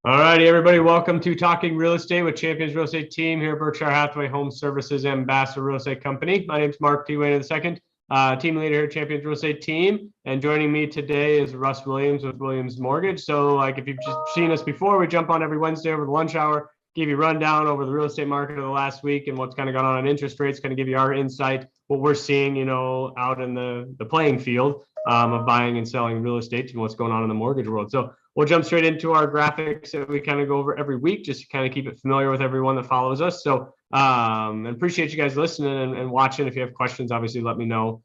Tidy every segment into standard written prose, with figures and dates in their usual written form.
All righty, everybody. Welcome to Talking Real Estate with Champions Real Estate Team here at Berkshire Hathaway Home Services Ambassador Real Estate Company. My name is Mark T. Wehner II, team leader here at Champions Real Estate Team. And joining me today is Russ Williams with Williams Mortgage. So like if you've just seen us before, we jump on every Wednesday over the lunch hour, give you a rundown over the real estate market of the last week and what's kind of gone on in interest rates, kind of give you our insight, what we're seeing, out in the playing field of buying and selling real estate and what's going on in the mortgage world. So we'll jump straight into our graphics that we kind of go over every week, just to kind of keep it familiar with everyone that follows us. So and appreciate you guys listening and watching. If you have questions, obviously let me know.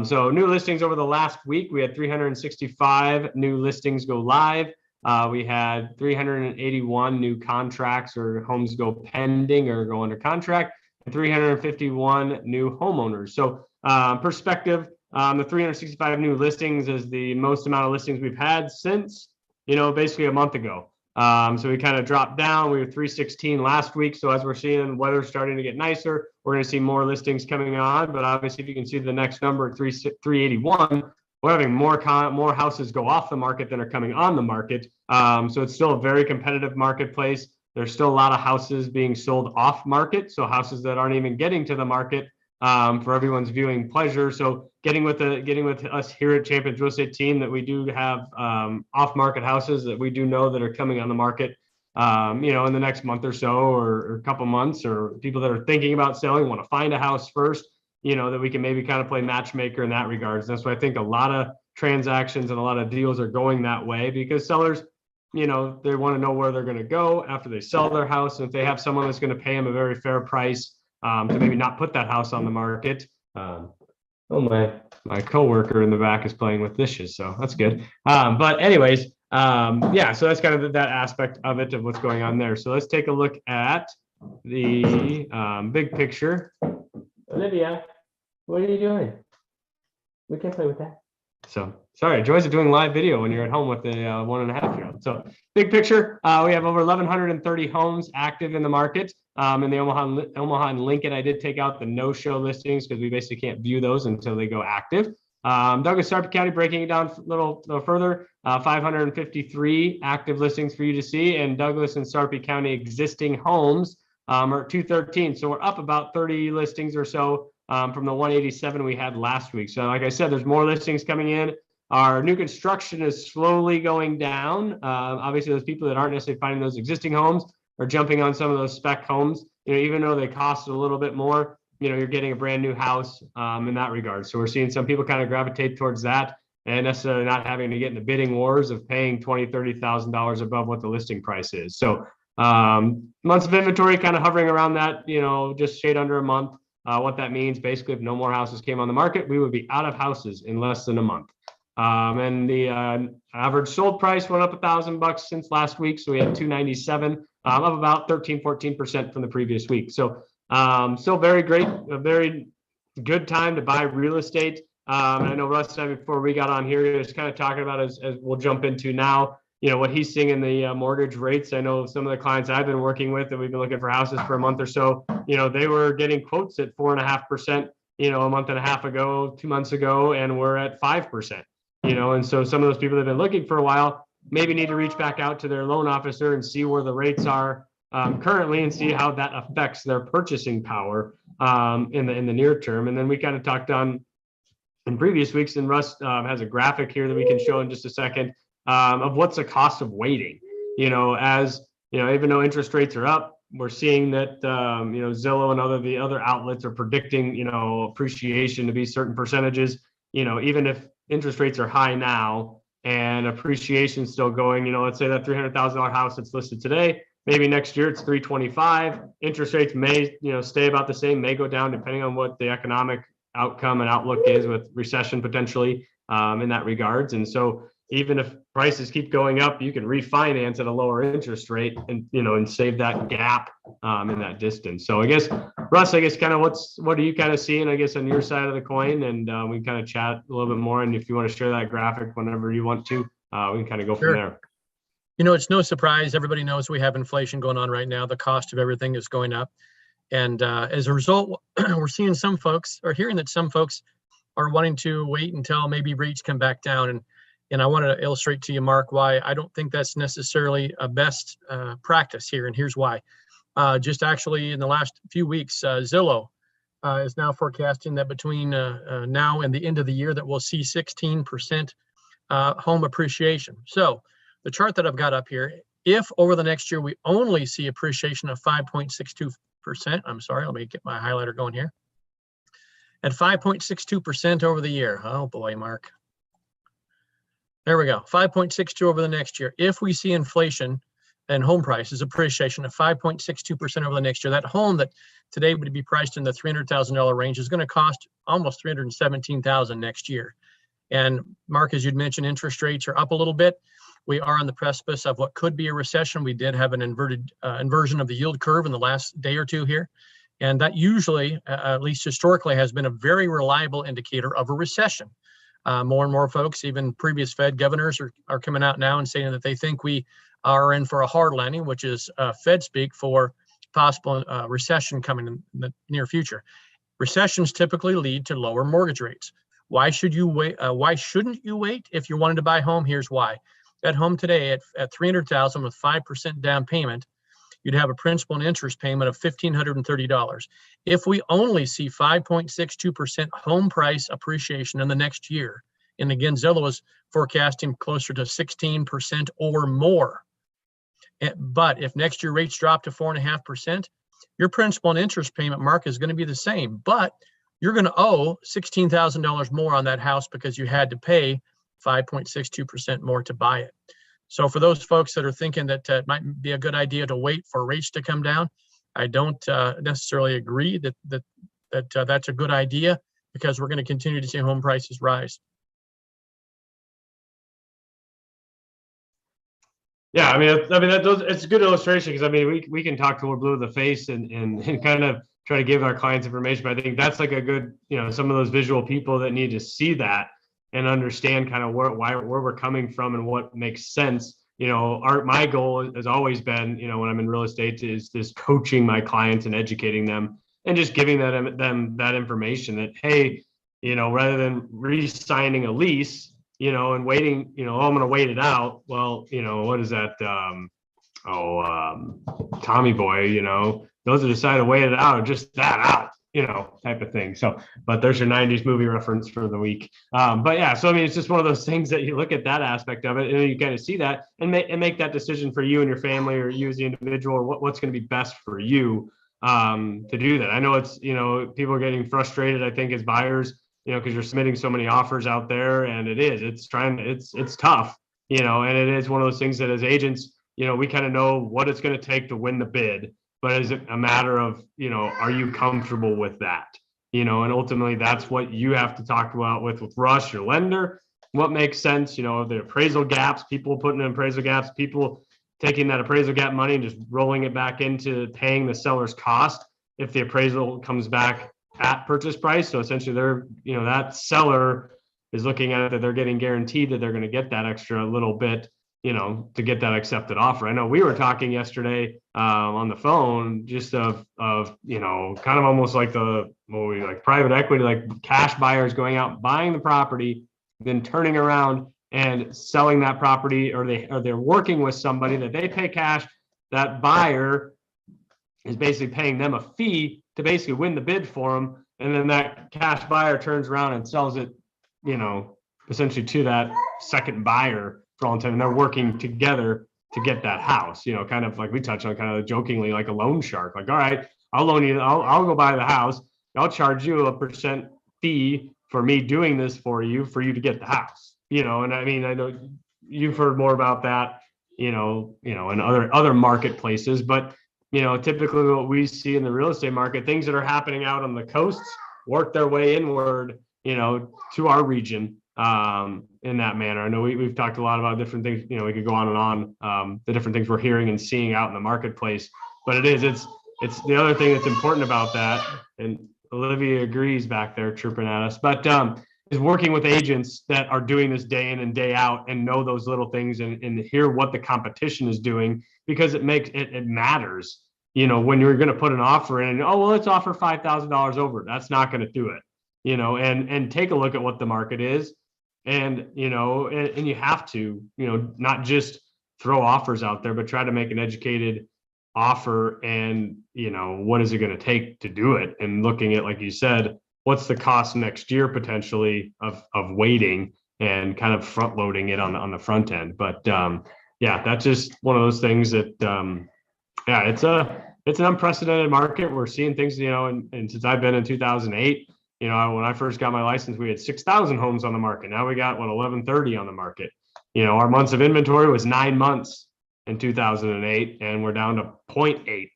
So new listings over the last week, we had 365 new listings go live. We had 381 new contracts or homes go pending or go under contract, and 351 new homeowners. So perspective, the 365 new listings is the most amount of listings we've had since, basically a month ago. So we kind of dropped down. We were 316 last week. So as we're seeing weather starting to get nicer, we're going to see more listings coming on. But obviously, if you can see the next number, 381, we're having more houses go off the market than are coming on the market. So it's still a very competitive marketplace. There's still a lot of houses being sold off market. So houses that aren't even getting to the market for everyone's viewing pleasure. So getting with us here at Champions Real Estate Team, that we do have off-market houses that we do know that are coming on the market, in the next month or so, or a couple months, or people that are thinking about selling, want to find a house first, that we can maybe kind of play matchmaker in that regards. That's why I think a lot of transactions and a lot of deals are going that way, because sellers, they want to know where they're going to go after they sell their house. And if they have someone that's going to pay them a very fair price, to maybe not put that house on the market. My coworker in the back is playing with dishes, so that's good. But anyways, so that's kind of that aspect of it, of what's going on there. So let's take a look at the big picture. Olivia, what are you doing? We can't play with that. So sorry, joys of doing live video when you're at home with a 1.5-year-old. So big picture, we have over 1,130 homes active in the market. In the Omaha and Lincoln, I did take out the no-show listings because we basically can't view those until they go active. Douglas, Sarpy County, breaking it down a little further, 553 active listings for you to see. And Douglas and Sarpy County existing homes are 213. So we're up about 30 listings or so from the 187 we had last week. So like I said, there's more listings coming in. Our new construction is slowly going down. Obviously, those people that aren't necessarily finding those existing homes are jumping on some of those spec homes. Even though they cost a little bit more, you're getting a brand new house in that regard. So we're seeing some people kind of gravitate towards that, and necessarily not having to get in the bidding wars of paying $20,000, $30,000 above what the listing price is. So months of inventory kind of hovering around that, just shade under a month. What that means, basically, if no more houses came on the market, we would be out of houses in less than a month. And the average sold price went up $1,000 since last week. So we had 297, up about 13-14% from the previous week. So still very great, a very good time to buy real estate. And I know Russ and I, before we got on here, just kind of talking about, as we'll jump into now, what he's seeing in the mortgage rates. I know some of the clients I've been working with, that we've been looking for houses for a month or so, they were getting quotes at 4.5%, a month and a half ago, 2 months ago, and we're at 5%. And so some of those people that have been looking for a while maybe need to reach back out to their loan officer and see where the rates are currently, and see how that affects their purchasing power in the near term. And then we kind of talked on in previous weeks, and Russ has a graphic here that we can show in just a second of what's the cost of waiting. As even though interest rates are up, we're seeing that Zillow and the other outlets are predicting appreciation to be certain percentages. Even if interest rates are high now and appreciation still going, let's say that $300,000 house that's listed today, maybe next year it's 325. Interest rates may stay about the same, may go down depending on what the economic outcome and outlook is, with recession potentially in that regards. And so even if prices keep going up, you can refinance at a lower interest rate and save that gap in that distance. So I guess, Russ, kind of what are you kind of seeing, I guess, on your side of the coin? And we can kind of chat a little bit more. And if you want to share that graphic whenever you want to, we can kind of go from there. It's no surprise. Everybody knows we have inflation going on right now. The cost of everything is going up. And as a result, we're seeing some folks, or hearing that some folks are wanting to wait until maybe rates come back down. And And I want to illustrate to you, Mark, why I don't think that's necessarily a best practice here. And here's why. Just actually in the last few weeks, Zillow is now forecasting that between now and the end of the year that we'll see 16% home appreciation. So the chart that I've got up here, if over the next year we only see appreciation of 5.62%, I'm sorry, let me get my highlighter going here. At 5.62% over the year. Oh boy, Mark. There we go. 5.62 over the next year. If we see inflation and home prices appreciation of 5.62% over the next year, that home that today would be priced in the $300,000 range is going to cost almost $317,000 next year. And Mark, as you'd mentioned, interest rates are up a little bit. We are on the precipice of what could be a recession. We did have an inversion of the yield curve in the last day or two here. And that usually, at least historically, has been a very reliable indicator of a recession. More and more folks, even previous Fed governors, are coming out now and saying that they think we are in for a hard landing, which is Fed speak for possible recession coming in the near future. Recessions typically lead to lower mortgage rates. Why should you wait? Why shouldn't you wait if you're wanting to buy a home? Here's why. At home today at $300,000 with 5% down payment, you'd have a principal and interest payment of $1,530. If we only see 5.62% home price appreciation in the next year, and again, Zillow is forecasting closer to 16% or more. But if next year rates drop to 4.5%, your principal and interest payment, Mark, is going to be the same, but you're going to owe $16,000 more on that house because you had to pay 5.62% more to buy it. So for those folks that are thinking that it might be a good idea to wait for rates to come down, I don't necessarily agree that that's a good idea, because we're going to continue to see home prices rise. Yeah, I mean, it's a good illustration, because I mean, we can talk till we're blue in the face and kind of try to give our clients information, but I think that's like a good, some of those visual people that need to see that and understand kind of where we're coming from and what makes sense. My goal has always been, when I'm in real estate, is coaching my clients and educating them and just giving them that information that, hey, rather than re-signing a lease, and waiting, I'm going to wait it out. Well, what is that? Tommy Boy, those that decide to wait it out are just that out, type of thing. So, but there's your 90s movie reference for the week. But yeah, so I mean, it's just one of those things that you look at that aspect of it and you kind of see that and make that decision for you and your family, or you as the individual, or what's going to be best for you to do that. I know it's, people are getting frustrated, I think, as buyers, because you're submitting so many offers out there, and it's tough, and it is one of those things that as agents, we kind of know what it's going to take to win the bid, but is it a matter of, are you comfortable with that? And ultimately that's what you have to talk about with Russ, your lender, what makes sense, the appraisal gaps, people putting in appraisal gaps, people taking that appraisal gap money and just rolling it back into paying the seller's cost if the appraisal comes back at purchase price. So essentially they're, that seller is looking at it that they're getting guaranteed that they're going to get that extra little bit, to get that accepted offer. I know we were talking yesterday on the phone just of kind of almost like private equity, like cash buyers going out, buying the property, then turning around and selling that property, or they're working with somebody that they pay cash. That buyer is basically paying them a fee to basically win the bid for them. And then that cash buyer turns around and sells it, essentially to that second buyer for all intents, and they're working together to get that house, kind of like we touched on, kind of jokingly, like a loan shark. Like, all right, I'll loan you, I'll go buy the house. I'll charge you a % fee for me doing this for you to get the house, and I mean, I know you've heard more about that, in other marketplaces, but typically what we see in the real estate market, things that are happening out on the coasts work their way inward, to our region in that manner. I know we've talked a lot about different things, we could go on and on, the different things we're hearing and seeing out in the marketplace, but it's the other thing that's important about that, and Olivia agrees back there chirping at us, but is working with agents that are doing this day in and day out and know those little things and hear what the competition is doing, because it matters. When you're going to put an offer in, let's offer $5,000 over. That's not going to do it, and take a look at what the market is. And, and you have to, not just throw offers out there, but try to make an educated offer. And, what is it going to take to do it? And looking at, like you said, what's the cost next year potentially of waiting and kind of front loading it on the front end. But that's just one of those things that, it's an unprecedented market. We're seeing things, and since I've been in 2008, when I first got my license, we had 6,000 homes on the market. Now we got 1,130 on the market. Our months of inventory was 9 months in 2008, and we're down to 0.8,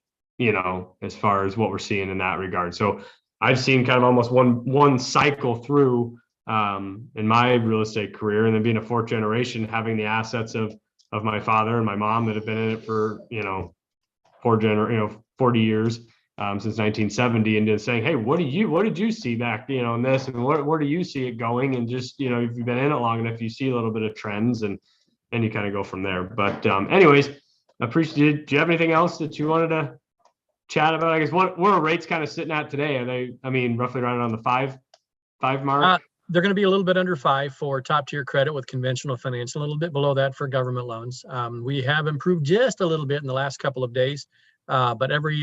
as far as what we're seeing in that regard. So I've seen kind of almost one cycle through in my real estate career, and then being a fourth generation, having the assets of my father and my mom that have been in it for 40 years since 1970, and just saying, hey, what did you see back in this, and where do you see it going? And just if you've been in it long enough, you see a little bit of trends, and you kind of go from there. But anyways, appreciate. Do you have anything else that you wanted to chat about? I guess where are rates kind of sitting at today? Are they, roughly around the five mark? They're going to be a little bit under 5 for top tier credit with conventional financial, a little bit below that for government loans. We have improved just a little bit in the last couple of days, but every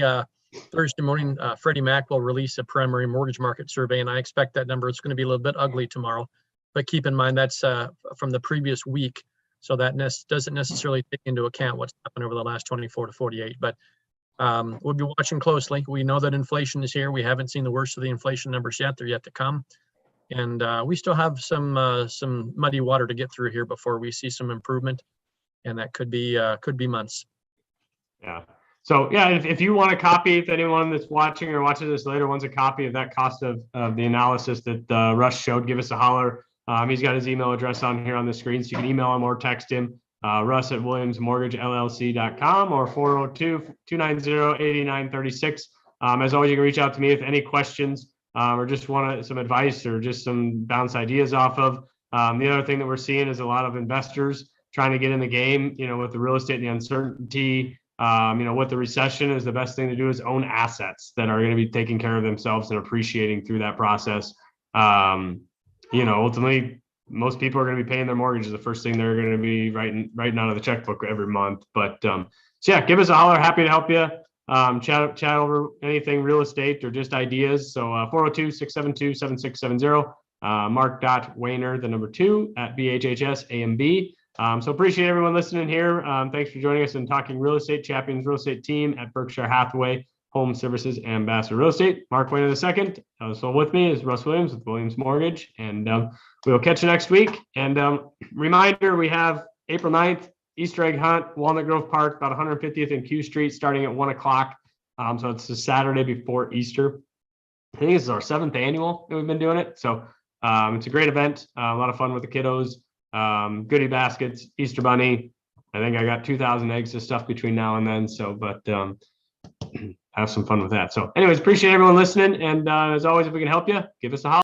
Thursday morning, Freddie Mac will release a primary mortgage market survey, and I expect that number is going to be a little bit ugly tomorrow. But keep in mind that's from the previous week, so that doesn't necessarily take into account what's happened over the last 24 to 48. But we'll be watching closely. We know that inflation is here. We haven't seen the worst of the inflation numbers yet. They're yet to come. And we still have some muddy water to get through here before we see some improvement, and that could be months. Yeah. So if you want a copy, if anyone that's watching or watches this later wants a copy of that cost of the analysis that Russ showed, give us a holler. He's got his email address on here on the screen, so you can email him or text him. Russ at WilliamsMortgageLLC.com or 402-290-8936. As always, you can reach out to me if any questions. Or just want some advice or just some bounce ideas off of. The other thing that we're seeing is a lot of investors trying to get in the game, with the real estate and the uncertainty, with the recession, is the best thing to do is own assets that are going to be taking care of themselves and appreciating through that process. Ultimately, most people are going to be paying their mortgages. The first thing they're going to be writing out of the checkbook every month. But give us a holler. Happy to help you. Chat over anything real estate or just ideas. So 402-672-7670, mark.wehner, the number 2 at BHHS AMB. So appreciate everyone listening here. Thanks for joining us and talking real estate. Champions Real Estate Team at Berkshire Hathaway Home Services and Ambassador Real Estate. Mark Wehner II. Also with me is Russ Williams with Williams Mortgage, and we'll catch you next week. And reminder, we have April 9th, Easter egg hunt, Walnut Grove Park, about 150th and Q Street, starting at 1:00. So it's the Saturday before Easter. I think this is our 7th annual that we've been doing it. So it's a great event, a lot of fun with the kiddos, goodie baskets, Easter bunny. I think I got 2,000 eggs to stuff between now and then. So, but have some fun with that. So anyways, appreciate everyone listening. And as always, if we can help you, give us a holler.